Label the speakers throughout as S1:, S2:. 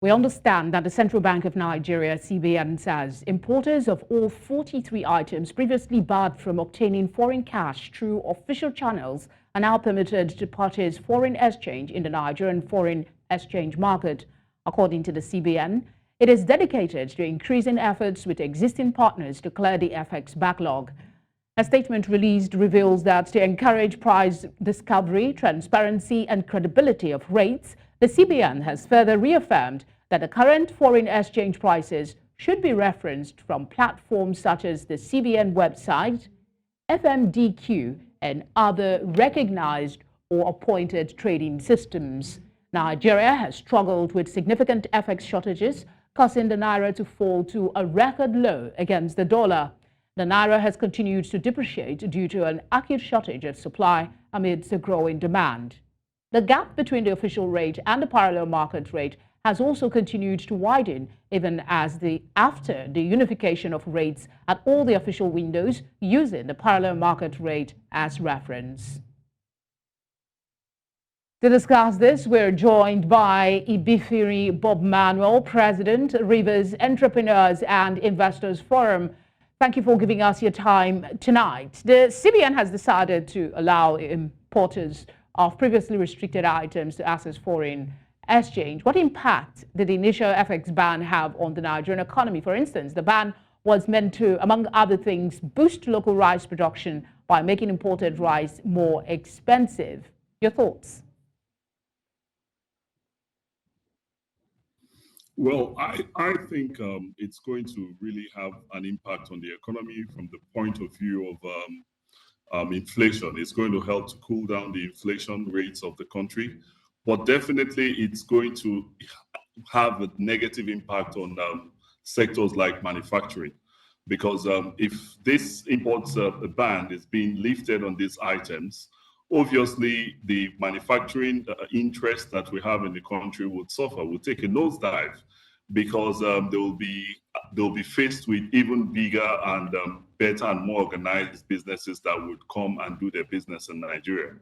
S1: We understand that the Central Bank of Nigeria, CBN, says importers of all 43 items previously barred from obtaining foreign cash through official channels are now permitted to purchase foreign exchange in the Nigerian foreign exchange market. According to the CBN, it is dedicated to increasing efforts with existing partners to clear the FX backlog. A statement released reveals that to encourage price discovery, transparency, and credibility of rates, the CBN has further reaffirmed that the current foreign exchange prices should be referenced from platforms such as the CBN website, FMDQ, and other recognized or appointed trading systems. Nigeria has struggled with significant FX shortages, causing the naira to fall to a record low against the dollar. The naira has continued to depreciate due to an acute shortage of supply amidst a growing demand. The gap between the official rate and the parallel market rate has also continued to widen, even after the unification of rates at all the official windows using the parallel market rate as reference. To discuss this, we're joined by Ibifiri Bobmanuel, President, Rivers Entrepreneurs and Investors Forum. Thank you for giving us your time tonight. The CBN has decided to allow importers of previously restricted items to access foreign exchange. What impact did the initial FX ban have on the Nigerian economy? For instance, the ban was meant to, among other things, boost local rice production by making imported rice more expensive. Your thoughts?
S2: Well, I think it's going to really have an impact on the economy from the point of view of inflation. It's going to help to cool down the inflation rates of the country, but definitely it's going to have a negative impact on sectors like manufacturing, because if this imports ban is being lifted on these items, obviously the manufacturing interest that we have in the country would suffer, would take a nosedive, because they'll be faced with even bigger and better and more organized businesses that would come and do their business in Nigeria.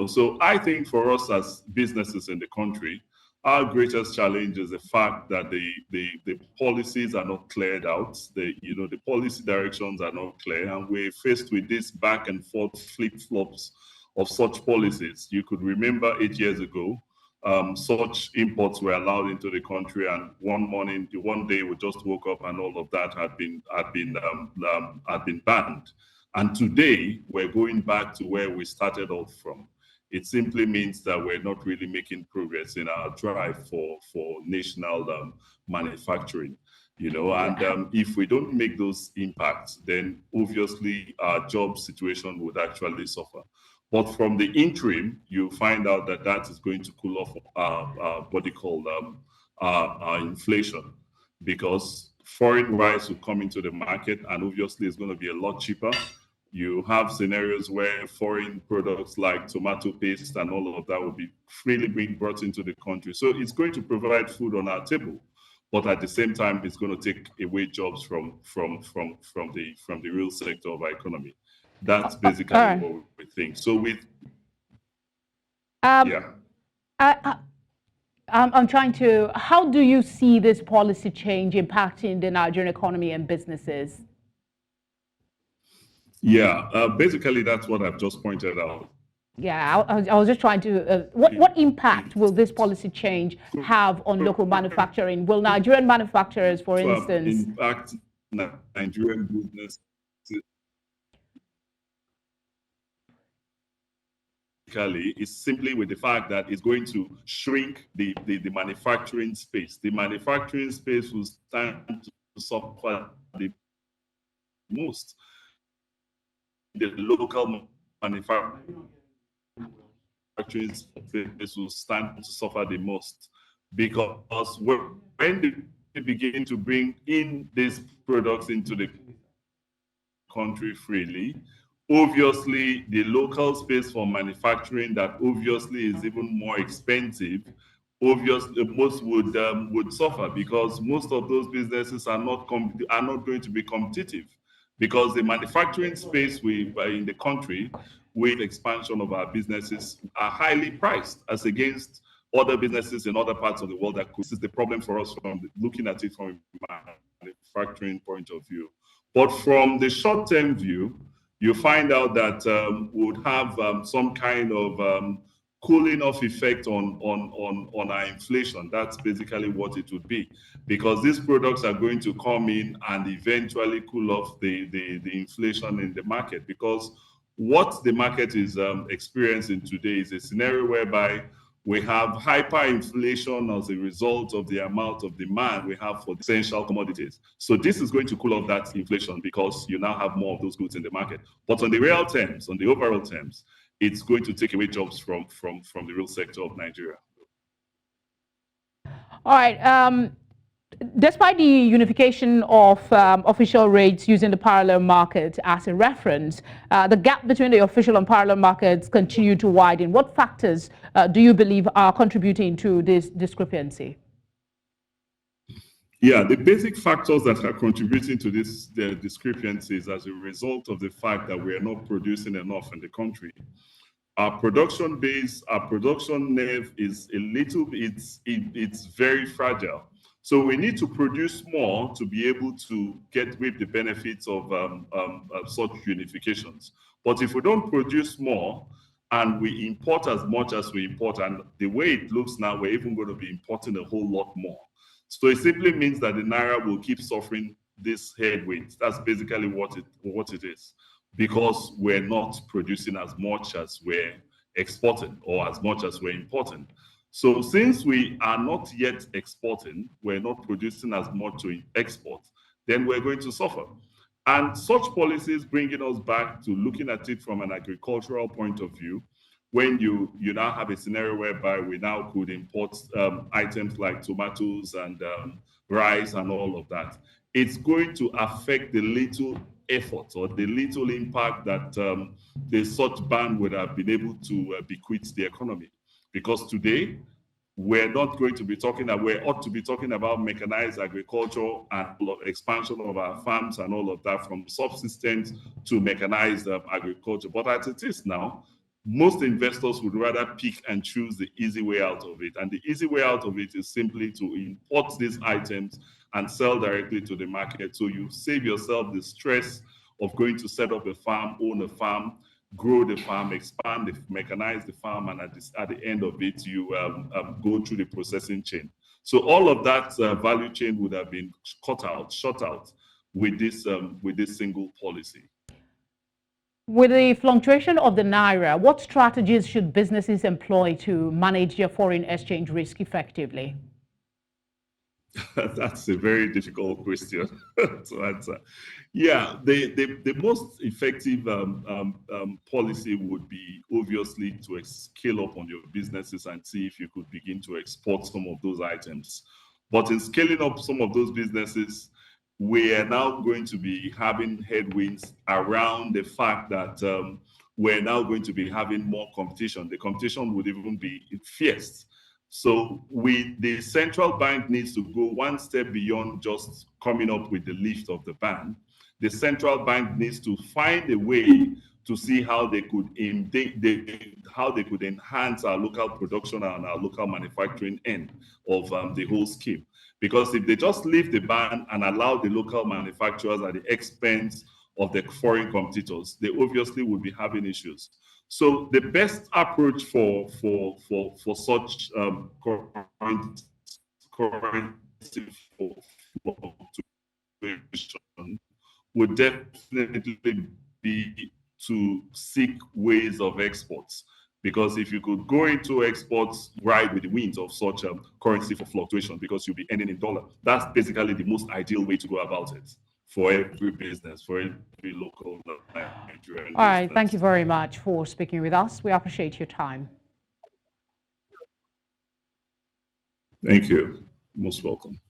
S2: So I think for us as businesses in the country, our greatest challenge is the fact that the policies are not cleared out. The policy directions are not clear, and we're faced with this back and forth flip-flops of such policies. You could remember 8 years ago, such imports were allowed into the country, and one day we just woke up and all of that had been banned. And today we're going back to where we started off from. It simply means that we're not really making progress in our drive for national manufacturing. And if we don't make those impacts, then obviously our job situation would actually suffer. But from the interim, you find out that is going to cool off what they call inflation, because foreign rice will come into the market, and obviously it's going to be a lot cheaper. You have scenarios where foreign products like tomato paste and all of that will be freely being brought into the country. So it's going to provide food on our table, but at the same time, it's going to take away jobs from the real sector of our economy. That's basically what we think. So
S1: I'm trying to, how do you see this policy change impacting the Nigerian economy and businesses?
S2: Yeah, basically that's what I've just pointed out.
S1: Yeah, I was just trying to, what impact will this policy change have on local manufacturing? Will Nigerian manufacturers, for instance,
S2: impact Nigerian business? Is simply with the fact that it's going to shrink the manufacturing space. The manufacturing space will stand to suffer the most. The local manufacturing space will stand to suffer the most, because when they begin to bring in these products into the country freely, obviously the local space for manufacturing that obviously is even more expensive, obviously most would suffer, because most of those businesses are not going to be competitive, because the manufacturing space in the country with expansion of our businesses are highly priced as against other businesses in other parts of the world that could. This is the problem for us from looking at it from a manufacturing point of view. But from the short-term view, you find out that would have some kind of cooling off effect on our inflation. That's basically what it would be, because these products are going to come in and eventually cool off the inflation in the market. Because what the market is experiencing today is a scenario whereby we have hyperinflation as a result of the amount of demand we have for essential commodities. So this is going to cool off that inflation because you now have more of those goods in the market. But on the real terms, on the overall terms, it's going to take away jobs from the real sector of Nigeria.
S1: All right. Despite the unification of official rates using the parallel market as a reference, the gap between the official and parallel markets continue to widen. What factors do you believe are contributing to this discrepancy?
S2: Yeah, the basic factors that are contributing to this discrepancies as a result of the fact that we are not producing enough in the country. Our production base, our production nerve is a little bit, it's very fragile. So we need to produce more to be able to reap the benefits of such unifications. But if we don't produce more and we import as much as we import, and the way it looks now, we're even going to be importing a whole lot more. So it simply means that the Naira will keep suffering this headwinds. That's basically what it is, because we're not producing as much as we're exporting or as much as we're importing. So since we are not yet exporting, we're not producing as much to export, then we're going to suffer. And such policies bringing us back to looking at it from an agricultural point of view, when you now have a scenario whereby we now could import items like tomatoes and rice and all of that, it's going to affect the little effort or the little impact that the such ban would have been able to bequeath the economy. Because today, we're not going to be talking that we ought to be talking about mechanized agriculture and expansion of our farms and all of that, from subsistence to mechanized agriculture. But as it is now, most investors would rather pick and choose the easy way out of it. And the easy way out of it is simply to import these items and sell directly to the market. So you save yourself the stress of going to set up a farm, own a farm, grow the farm, expand, mechanize the farm, and at the end of it, you go through the processing chain. So all of that value chain would have been shut out with this single policy.
S1: With the fluctuation of the Naira, what strategies should businesses employ to manage their foreign exchange risk effectively?
S2: That's a very difficult question to answer. Yeah, the most effective policy would be obviously to scale up on your businesses and see if you could begin to export some of those items. But in scaling up some of those businesses, we are now going to be having headwinds around the fact that we're now going to be having more competition. The competition would even be fierce. So the central bank needs to go one step beyond just coming up with the lift of the ban. The central bank needs to find a way to see how they could enhance our local production and our local manufacturing end of the whole scheme. Because if they just lift the ban and allow the local manufacturers at the expense of the foreign competitors, they obviously would be having issues. So the best approach for such currency fluctuation would definitely be to seek ways of exports. Because if you could go into exports, ride with the winds of such currency for fluctuation, because you'll be earning in dollar, that's basically the most ideal way to go about it for every business, for every local Nigerian
S1: All right,
S2: business.
S1: thank you very much for speaking with us. We appreciate your time.
S2: Thank you. Most welcome.